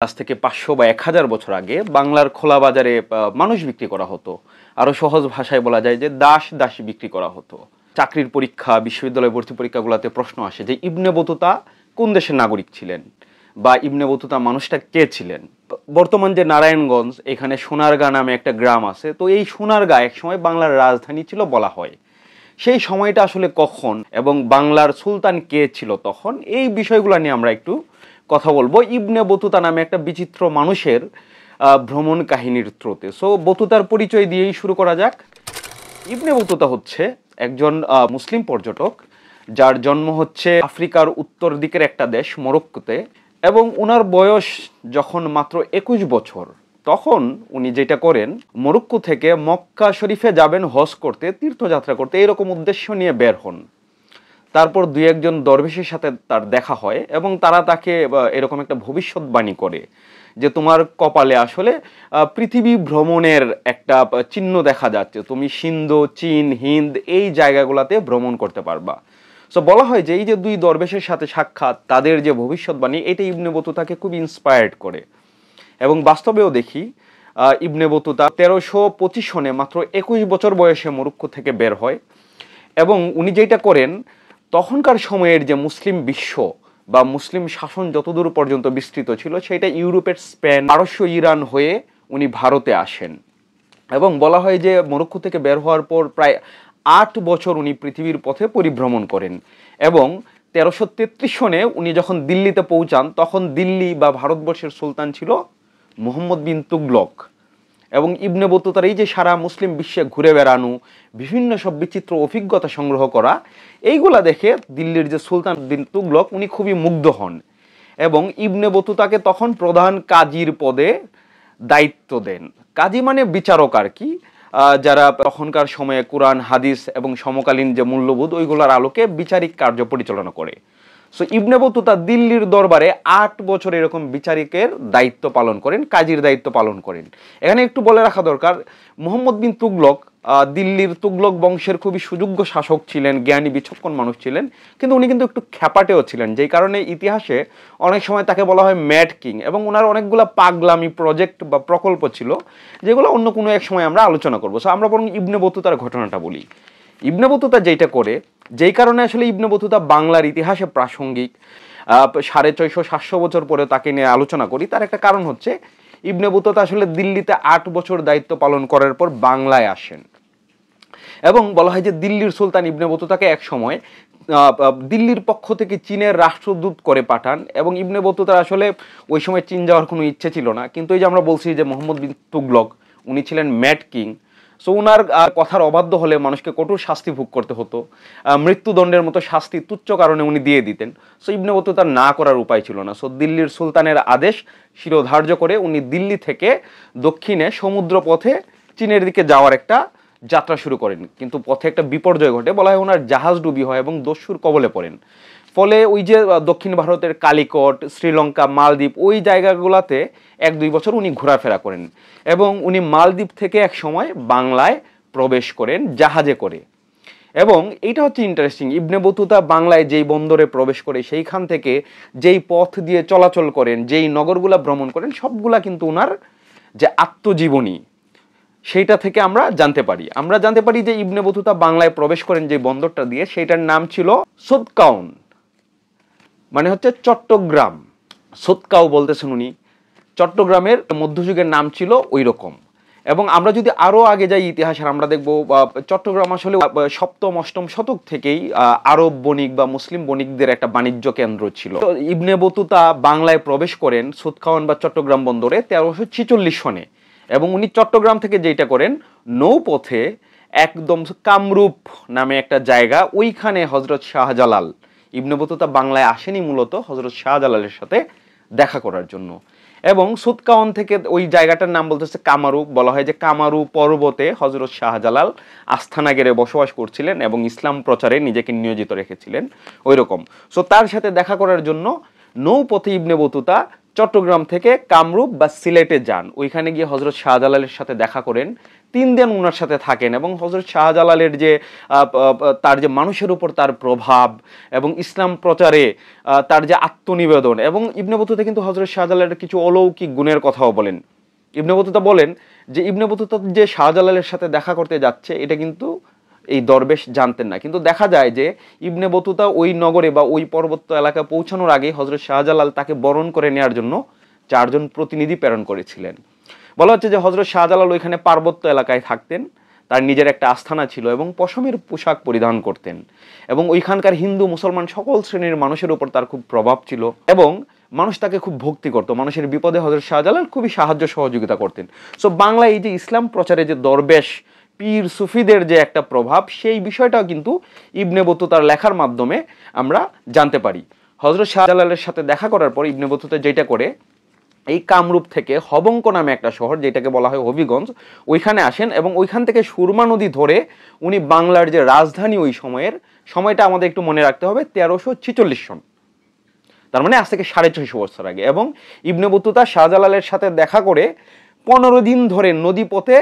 আজ থেকে ৫০০ বা ১০০০ বছর আগে বাংলার খোলা বাজারে মানুষ বিক্রি করা হতো। আরো সহজ ভাষায় বলা যায় যে দাসী বিক্রি করা হতো। চাকরির পরীক্ষা, বিশ্ববিদ্যালয় ভর্তি পরীক্ষাগুলোতে প্রশ্ন আসে যে ইবনে বতুতা কোন দেশের নাগরিক ছিলেন বা ইবনে বতুতা মানুষটা কে ছিলেন। বর্তমান যে নারায়ণগঞ্জ, এখানে সোনারগাঁ নামে একটা গ্রাম আছে। তো এই সোনারগাঁ একসময় বাংলার রাজধানী ছিল বলা হয়। সেই সময়টা আসলে কখন এবং বাংলার সুলতান কে ছিল তখন, এই বিষয়গুলো নিয়ে আমরা একটু কথা বলবো ইবনে বতুতা নামে একটা বিচিত্র মানুষের ভ্রমণ কাহিনীর থ্রুতে। সো বতুতার পরিচয় দিয়েই শুরু করা যাক। ইবনে বতুতা হচ্ছে একজন মুসলিম পর্যটক, যার জন্ম হচ্ছে আফ্রিকার উত্তর দিকের একটা দেশ মরক্কোতে, এবং ওনার বয়স যখন মাত্র ২১ বছর তখন উনি যেটা করেন, মরক্কো থেকে মক্কা শরীফে যাবেন হজ করতে, তীর্থযাত্রা করতে, এরকম উদ্দেশ্য নিয়ে বের হন। তারপর দুই একজন দরবেশের সাথে তার দেখা হয় এবং তারা তাকে এরকম একটা ভবিষ্যৎবাণী করে যে তোমার কপালে আসলে পৃথিবী ভ্রমণের একটা চিহ্ন দেখা যাচ্ছে, তুমি সিন্ধু, চীন, হিন্দ এই জায়গাগুলোতে ভ্রমণ করতে পারবা। সো বলা হয় যে এই যে দুই দরবেশের সাথে সাক্ষাৎ, তাদের যে ভবিষ্যৎবাণী, এটা ইবনে বতুতাকে খুব ইন্সপায়ার্ড করে। এবং বাস্তবেও দেখি ইবনে বতুতা ১৩২৫ সনে মাত্র ২১ বছর বয়সে মরক্কো থেকে বের হয়। এবং উনি যেটা করেন, তখনকার সময়ের যে মুসলিম বিশ্ব বা মুসলিম শাসন যতদূর পর্যন্ত বিস্তৃত ছিল, সেটা ইউরোপের স্পেন, পারস্য, ইরান হয়ে উনি ভারতে আসেন। এবং বলা হয় যে মরক্কো থেকে বের হওয়ার পর প্রায় ৮ বছর উনি পৃথিবীর পথে পরিভ্রমণ করেন। এবং ১৩৩৩ সনে উনি যখন দিল্লিতে পৌঁছান, তখন দিল্লি বা ভারতবর্ষের সুলতান ছিল মুহাম্মদ বিন তুগলক। এবং ইবনে বতুতার এই যে সারা মুসলিম বিশ্বে ঘুরে বেড়ানো, বিভিন্ন সব বিচিত্র অভিজ্ঞতা সংগ্রহ করা, এইগুলা দেখে দিল্লির যে সুলতান বিন তুগলক উনি খুবই মুগ্ধ হন এবং ইবনে বতুতাকে তখন প্রধান কাজীর পদে দায়িত্ব দেন। কাজী মানে বিচারক আর কি, যারা তখনকার সময়ে কোরআন, হাদিস এবং সমকালীন যে মূল্যবোধ, ওইগুলোর আলোকে বিচারিক কার্য পরিচালনা করে। সো ইবনে বতুতা দিল্লির দরবারে ৮ বছর এরকম বিচারিকের দায়িত্ব পালন করেন, কাজীর দায়িত্ব পালন করেন। এখানে একটু বলে রাখা দরকার, মুহাম্মদ বিন তুগলক দিল্লির তুগলক বংশের খুবই সুযোগ্য শাসক ছিলেন, জ্ঞানী বিচক্ষণ মানুষ ছিলেন, কিন্তু উনি কিন্তু একটু খ্যাপাটেও ছিলেন, যেই কারণে ইতিহাসে অনেক সময় তাকে বলা হয় ম্যাড কিং। এবং ওনার অনেকগুলো পাগলামি প্রজেক্ট বা প্রকল্প ছিল, যেগুলো অন্য কোনো এক সময় আমরা আলোচনা করবো। সো আমরা বরং ইবনে বতুতার ঘটনাটা বলি। ইবনে বতুতা যেটা করে, যেই কারণে আসলে ইবনে বতুতা বাংলার ইতিহাসে প্রাসঙ্গিক, ৬৫০-৭০০ বছর পরে তাকে নিয়ে আলোচনা করি, তার একটা কারণ হচ্ছে ইবনে বতুতা আসলে দিল্লিতে ৮ বছর দায়িত্ব পালন করার পর বাংলায় আসেন। এবং বলা হয় যে দিল্লির সুলতান ইবনে বতুতাকে এক সময় দিল্লির পক্ষ থেকে চীনের রাষ্ট্রদূত করে পাঠান। এবং ইবনে বতুতার আসলে ওই সময় চীন যাওয়ার কোনো ইচ্ছে ছিল না, কিন্তু এই যে আমরা বলছি যে মুহাম্মদ বিন তুগলক উনি ছিলেন ম্যাড কিং। সো ওনার কথার অবাধ্য হলে মানুষকে কঠোর শাস্তি ভোগ করতে হতো, মৃত্যুদণ্ডের মতো শাস্তি তুচ্ছ কারণে উনি দিয়ে দিতেন। সো ইবনে বতুতার না করার উপায় ছিল না। সো দিল্লির সুলতানের আদেশ শিরোধার্য করে উনি দিল্লি থেকে দক্ষিণে সমুদ্র পথে চীনের দিকে যাওয়ার একটা যাত্রা শুরু করেন। কিন্তু পথে একটা বিপর্যয় ঘটে, বলা হয় ওনার জাহাজ ডুবি হয় এবং দস্যুর কবলে পড়েন। ফলে ওই যে দক্ষিণ ভারতের কালিকট, শ্রীলঙ্কা, মালদ্বীপ, ওই জায়গাগুলোতে ১-২ বছর উনি ঘোরাফেরা করেন। এবং উনি মালদ্বীপ থেকে এক সময় বাংলায় প্রবেশ করেন জাহাজে করে। এবং এইটা হচ্ছে ইন্টারেস্টিং, ইবনে বতুতা বাংলায় যেই বন্দরে প্রবেশ করে, সেইখান থেকে যেই পথ দিয়ে চলাচল করেন, যেই নগরগুলা ভ্রমণ করেন, সবগুলা কিন্তু ওনার যে আত্মজীবনী, সেইটা থেকে আমরা জানতে পারি যে ইবনে বতুতা বাংলায় প্রবেশ করেন যে বন্দরটা দিয়ে, সেইটার নাম ছিল সোদকাউন, মানে হচ্ছে চট্টগ্রাম। সোদকাউ বলতেছেন উনি, চট্টগ্রামের মধ্যযুগের নাম ছিল ওই রকম। এবং আমরা যদি আরো আগে যাই ইতিহাসের, আমরা দেখবো চট্টগ্রাম আসলে ৭ম-৮ম শতক থেকেই আরব বণিক বা মুসলিম বণিকদের একটা বাণিজ্য কেন্দ্র ছিল। ইবনে বতুতা বাংলায় প্রবেশ করেন সোদকাউন বা চট্টগ্রাম বন্দরে ১৩৪৬ সনে। এবং উনি চট্টগ্রাম থেকে যেটা করেন, নৌপথে একদম কামরূপ নামে একটা জায়গা, ওইখানে হযরত শাহজালাল, ইবনে বতুতা বাংলায় আসেনি মূলত হযরত শাহজালালের সাথে দেখা করার জন্য। এবং সোদকাউন থেকে ওই জায়গাটার নাম বলতেছে কামারু। বলা হয় যে কামারু পর্বতে হযরত শাহজালাল আস্থানা গেড়ে বসবাস করছিলেন এবং ইসলাম প্রচারে নিজেকে নিয়োজিত রেখেছিলেন ওই রকম। সো তার সাথে দেখা করার জন্য নৌপথে ইবনে বতুতা চট্টগ্রাম থেকে কামরূপ বা সিলেটে যান। ওইখানে গিয়ে হযরত শাহজালালের সাথে দেখা করেন, 3 দিন ওনার সাথে থাকেন এবং হযরত শাহজালালের যে তার যে মানুষের উপর তার প্রভাব এবং ইসলাম প্রচারে তার যে আত্মনিবেদন, এবং ইবনে বতুতা কিন্তু হযরত শাহজালালের কিছু অলৌকিক গুণের কথাও বলেন। ইবনে বতুতা বলেন যে ইবনে বতুতা যে শাহজালালের সাথে দেখা করতে যাচ্ছে এটা কিন্তু এই দরবেশ জানতেন না, কিন্তু দেখা যায় যে ইবনে বতুতা ওই নগরে বা ওই পর্বত এলাকায় পৌঁছানোর আগে হযরত শাহজালাল তাকে বরণ করে নেওয়ার জন্য 4 জন প্রতিনিধি প্রেরণ করেছিলেন। বলা হচ্ছে যে হযরত শাহজালাল ওইখানে পার্বত্য এলাকায় থাকতেন, তার নিজের একটা আস্থানা ছিল এবং পশমের পোশাক পরিধান করতেন, এবং ওইখানকার হিন্দু মুসলমান সকল শ্রেণীর মানুষের উপর তার খুব প্রভাব ছিল এবং মানুষ তাকে খুব ভক্তি করত। মানুষের বিপদে হযরত শাহজালাল খুবই সাহায্য সহযোগিতা করতেন। সো বাংলায় এই যে ইসলাম প্রচারে যে দরবেশ পীর সুফিদের যে একটা প্রভাব, সেই বিষয়টাও কিন্তু ইবনে বতুতার লেখার মাধ্যমে আমরা জানতে পারি। হযরত শাহজালালের সাথে দেখা করার পর ইবনে বতুতা যেটা করে, এই কামরূপ থেকে হবঙ্ক নামে একটা শহর যেটাকে বলা হয় হবিগঞ্জ, ওইখানে আসেন এবং ওইখান থেকে সুরমা নদী ধরে উনি বাংলার যে রাজধানী ওই সময়টা আমাদের একটু মনে রাখতে হবে 1346 সন, তার মানে আজ থেকে 650 বছর আগে। এবং ইবনে বতুতা শাহজালালের সাথে দেখা করে 15 দিন ধরে নদীপথে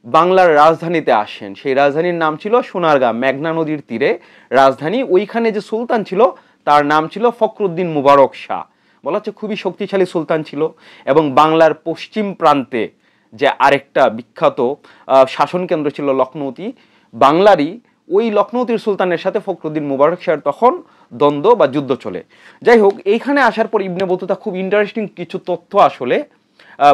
বাংলার রাজধানীতে আসেন। সেই রাজধানীর নাম ছিল সোনারগাঁ, মেঘনা নদীর তীরে রাজধানী। ওইখানে যে সুলতান ছিল তার নাম ছিল ফখরুদ্দিন মুবারক শাহ। বলা হচ্ছে খুবই শক্তিশালী সুলতান ছিল এবং বাংলার পশ্চিম প্রান্তে যে আরেকটা বিখ্যাত শাসন কেন্দ্র ছিল লখনৌতি, বাংলারই ওই লখনৌতির সুলতানের সাথে ফখরুদ্দিন মুবারক শাহের তখন দ্বন্দ্ব বা যুদ্ধ চলে। যাই হোক, এইখানে আসার পর ইবনে বতুতা খুব ইন্টারেস্টিং কিছু তথ্য আসলে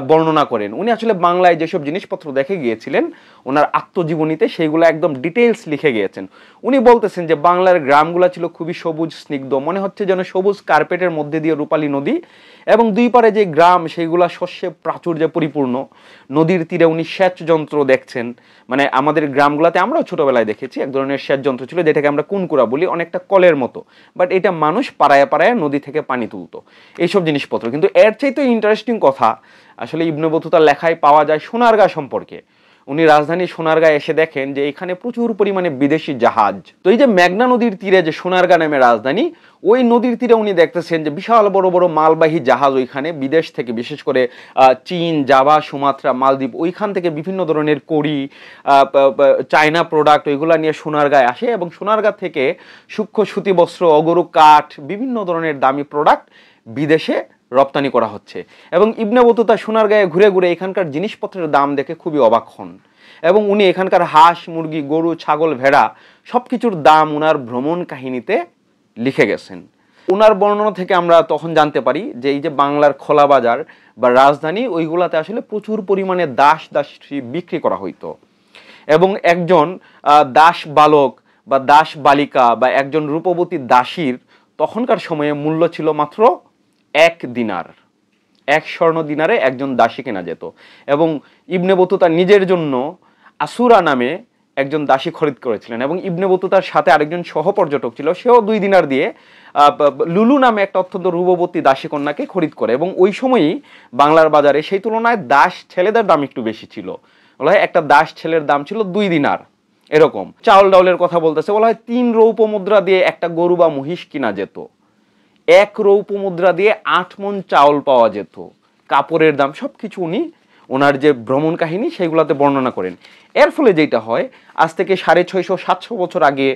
বর্ণনা করেন। উনি আসলে বাংলায় যেসব জিনিসপত্র দেখে গিয়েছিলেন ওনার আত্মজীবনীতে সেইগুলো একদম ডিটেইলস লিখে গিয়েছেন। উনি বলতেছেন যে বাংলার গ্রামগুলো ছিল খুবই সবুজ স্নিগ্ধ, মনে হচ্ছে যেন সবুজ কার্পেটের মধ্যে দিয়ে রূপালী নদী, এবং দুই পারে যে গ্রাম সেইগুলা শস্যে প্রাচুর্যে পরিপূর্ণ। নদীর তীরে উনি সেচ যন্ত্র দেখছেন, মানে আমাদের গ্রামগুলোতে আমরাও ছোটবেলায় দেখেছি এক ধরনের সেচ যন্ত্র ছিল যেটাকে আমরা কুনকুড়া বলি, অনেকটা কলের মতো, বাট এটা মানুষ পাড়ায় পাড়ায় নদী থেকে পানি তুলতো, এইসব জিনিসপত্র। কিন্তু এর চাইতে ইন্টারেস্টিং কথা আসলে ইবনে বতুতার লেখায় পাওয়া যায় সোনারগাঁ সম্পর্কে। উনি রাজধানী সোনারগাঁয়ে এসে দেখেন যে এখানে প্রচুর পরিমাণে বিদেশি জাহাজ। তো এই যে মেঘনা নদীর তীরে যে সোনারগাঁ নামে রাজধানী, ওই নদীর তীরে উনি দেখতেছেন যে বিশাল বড় বড় মালবাহী জাহাজ ওইখানে বিদেশ থেকে, বিশেষ করে চীন, জাভা, সুমাত্রা, মালদ্বীপ, ওইখান থেকে বিভিন্ন ধরনের কড়ি, চায়না প্রোডাক্ট ওইগুলা নিয়ে সোনারগাঁয়ে আসে এবং সোনারগাঁ থেকে সূক্ষ্ম সুতি বস্ত্র, অগরু কাঠ, বিভিন্ন ধরনের দামি প্রোডাক্ট বিদেশে রপ্তানি করা হচ্ছে। এবং ইবনে বতুতা সোনারগাঁয়ে ঘুরে ঘুরে এখানকার জিনিসপত্রের দাম দেখে খুবই অবাক হন এবং উনি এখানকার হাঁস, মুরগি, গরু, ছাগল, ভেড়া সবকিছুর দাম উনার ভ্রমণ কাহিনীতে লিখে গেছেন। উনার বর্ণনা থেকে আমরা তখন জানতে পারি যে এই যে বাংলার খোলা বাজার বা রাজধানী, ওইগুলাতে আসলে প্রচুর পরিমাণে দাসী বিক্রি করা হইতো এবং একজন দাস বালক বা দাস বালিকা বা একজন রূপবতী দাসীর তখনকার সময়ে মূল্য ছিল মাত্র 1 দিনার। 1 স্বর্ণ দিনারে একজন দাসী কেনা যেত। এবং ইবনে বতুতা নিজের জন্য আসুরা নামে একজন দাসী খরিদ করেছিলেন এবং ইবনে বতুতার সাথে আরেকজন সহপর্যটক ছিল, সেও 2 দিনার দিয়ে লুলু নামে একটা অত্যন্ত রূপবতী দাসী কন্যাকে খরিদ করে। এবং ওই সময়ই বাংলার বাজারে সেই তুলনায় দাস ছেলেদের দাম একটু বেশি ছিল। বলা হয় একটা দাস ছেলের দাম ছিল 2 দিনার। এরকম চাউল ডাউলের কথা বলতেছে, বলা হয় 3 রৌপ্য মুদ্রা দিয়ে একটা গরু বা মহিষ কিনা যেত, 1 রৌপ্য মুদ্রা দিয়ে 8 মণ চাউল পাওয়া যেত, কাপড়ের দাম, সবকিছু উনি ওনার যে ভ্রমণ কাহিনী সেইগুলোতে বর্ণনা করেন। এর ফলে যেটা হয়, আজ থেকে 650-700 বছর আগে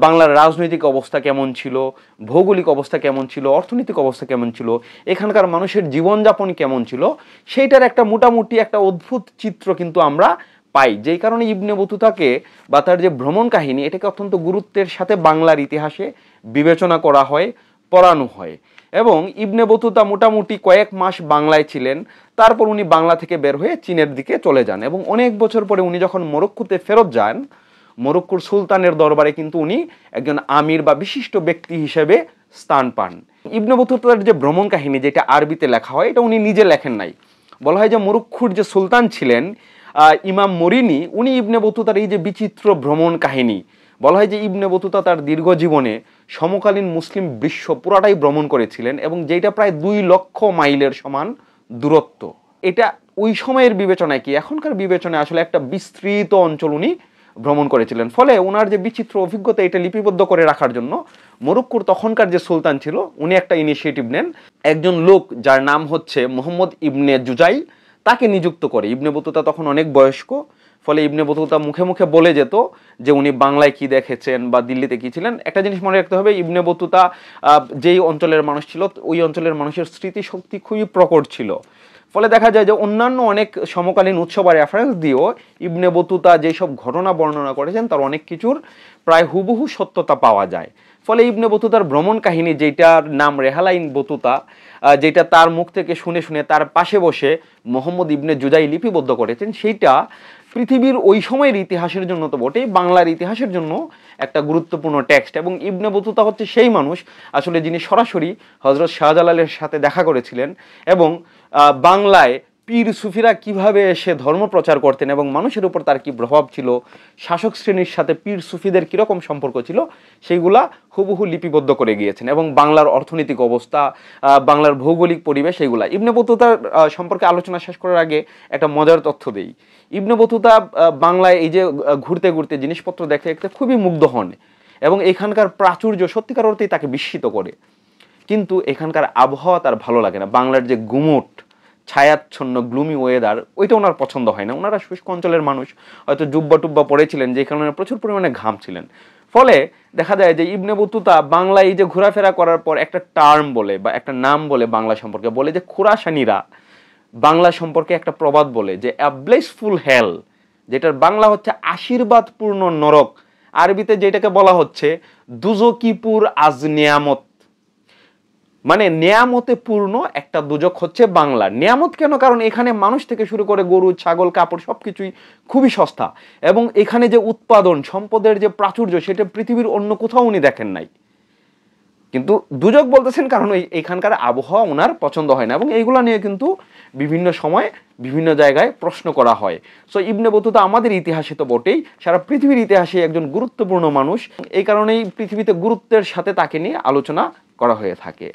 বাংলার রাজনৈতিক অবস্থা কেমন ছিল, ভৌগোলিক অবস্থা কেমন ছিল, অর্থনৈতিক অবস্থা কেমন ছিল, এখানকার মানুষের জীবনযাপন কেমন ছিল, সেইটার একটা মোটামুটি একটা অদ্ভুত চিত্র কিন্তু আমরা পাই। যেই কারণে ইবনে বতুতাকে বা তার যে ভ্রমণ কাহিনী, এটাকে অত্যন্ত গুরুত্বের সাথে বাংলার ইতিহাসে বিবেচনা করা হয়, পড়ানো হয়। এবং ইবনে বতুতা মোটামুটি কয়েক মাস বাংলায় ছিলেন, তারপর উনি বাংলা থেকে বের হয়ে চীনের দিকে চলে যান এবং অনেক বছর পরে উনি যখন মরক্কোতে ফেরত যান, মরক্কোর সুলতানের দরবারে কিন্তু উনি একজন আমির বা বিশিষ্ট ব্যক্তি হিসেবে স্থান পান। ইবনে বতুতার যে ভ্রমণ কাহিনী যেটা আরবিতে লেখা হয়, এটা উনি নিজে লেখেন নাই। বলা হয় যে মরক্কোর যে সুলতান ছিলেন ইমাম মরিনি, উনি ইবনে বতুতার এই যে বিচিত্র ভ্রমণ কাহিনী, বলা হয় যে ইবনে বতুতা তার দীর্ঘ জীবনে সমকালীন মুসলিম বিশ্ব পুরাটাই ভ্রমণ করেছিলেন এবং যেটা প্রায় 2 লক্ষ মাইলের সমান দূরত্ব। এটা ওই সময়ের বিবেচনায় কি, এখনকার বিবেচনায় আসলে একটা বিস্তৃত অঞ্চল উনি ভ্রমণ করেছিলেন। ফলে ওনার যে বিচিত্র অভিজ্ঞতা, এটা লিপিবদ্ধ করে রাখার জন্য মরক্কোর তখনকার যে সুলতান ছিল উনি একটা ইনিশিয়েটিভ নেন। একজন লোক যার নাম হচ্ছে মোহাম্মদ ইবনে জুজাই, তাকে নিযুক্ত করে। ইবনে বতুতা তখন অনেক বয়স্ক, ফলে ইবনে বতুতা মুখে মুখে বলে যেত যে উনি বাংলায় কি দেখেছেন বা দিল্লিতে কি ছিলেন। একটা জিনিস মনে রাখতে হবে, ইবনে বতুতা যেই অঞ্চলের মানুষ ছিল ওই অঞ্চলের মানুষের স্মৃতিশক্তি খুবই প্রকট ছিল। ফলে দেখা যায় যে অন্যান্য অনেক সমকালীন উৎস বা রেফারেন্স দিয়েও ইবনে বতুতা যেসব ঘটনা বর্ণনা করেছেন তার অনেক কিছুর প্রায় হুবহু সত্যতা পাওয়া যায়। ফলে ইবনে বতুতার ভ্রমণ কাহিনী, যেটার নাম রেহালাইন বতুতা, যেটা তার মুখ থেকে শুনে শুনে তার পাশে বসে মোহাম্মদ ইবনে জুজাই লিপিবদ্ধ করেছেন, সেইটা পৃথিবীর ওই সময়ের ইতিহাসের জন্য তো বটেই, বাংলার ইতিহাসের জন্য একটা গুরুত্বপূর্ণ টেক্সট। এবং ইবনে বতুতা হচ্ছে সেই মানুষ আসলে যিনি সরাসরি হযরত শাহজালালের সাথে দেখা করেছিলেন এবং বাংলায় পীর সুফিরা কিভাবে এসে ধর্ম প্রচার করতেন এবং মানুষের উপর তার কি প্রভাব ছিল, শাসক শ্রেণীর সাথে পীর সুফিদের কিরকম সম্পর্ক ছিল, সেইগুলা হুবহু লিপিবদ্ধ করে গিয়েছেন। এবং বাংলার অর্থনৈতিক অবস্থা, বাংলার ভৌগোলিক পরিবেশ, এইগুলা ইবনে বতুতার সম্পর্কে আলোচনা শেষ করার আগে একটা মজার তথ্য দেই। ইবনে বতুতা বাংলায় এই যে ঘুরতে ঘুরতে জিনিসপত্র দেখতে দেখতে খুবই মুগ্ধ হন এবং এখানকার প্রাচুর্য সত্যিকার অর্থেই তাকে বিস্মিত করে। কিন্তু এখানকার আবহাওয়া তার ভালো লাগে না। বাংলার যে গুমট ছায়াচ্ছন্ন গ্লুমি ওয়েদার, ওইটা ওনার পছন্দ হয় না। ওনারা শুষ্ক অঞ্চলের মানুষ, হয়তো জুব্বা টুব্বা পড়েছিলেন, যে কারণে প্রচুর পরিমাণে ঘামছিলেন। ফলে দেখা যায় যে ইবনে বতুতা বাংলায় এই যে ঘোরাফেরা করার পর একটা টার্ম বলে বা একটা নাম বলে বাংলা সম্পর্কে, বলে যে খোরাসানিরা বাংলা সম্পর্কে একটা প্রবাদ বলে যে আ ব্লেসফুল হেল, যেটার বাংলা হচ্ছে আশীর্বাদপূর্ণ নরক, আরবিতে যেটাকে বলা হচ্ছে দুজকিপুর আজ নিয়ামত, মানে নিয়ামতে পূর্ণ একটা দুজক হচ্ছে বাংলা। নিয়ামত কেন? কারণ এখানে মানুষ থেকে শুরু করে গরু ছাগল কাপড় সবকিছুই খুবই সস্তা এবং এখানে যে উৎপাদন সম্পদের যে প্রাচুর্য সেটা পৃথিবীর অন্য কোথাও উনি দেখেন নাই। কিন্তু দুজক বলতেছেন কারণ এইখানকার আবহাওয়া ওনার পছন্দ হয় না এবং এইগুলা নিয়ে কিন্তু বিভিন্ন সময় বিভিন্ন জায়গায় প্রশ্ন করা হয়। সো ইবনে বতুতা আমাদের ইতিহাসে তো বটেই, সারা পৃথিবীর ইতিহাসে একজন গুরুত্বপূর্ণ মানুষ। এই কারণেই পৃথিবীতে গুরুত্বের সাথে তাকে নিয়ে আলোচনা করা হয়ে থাকে।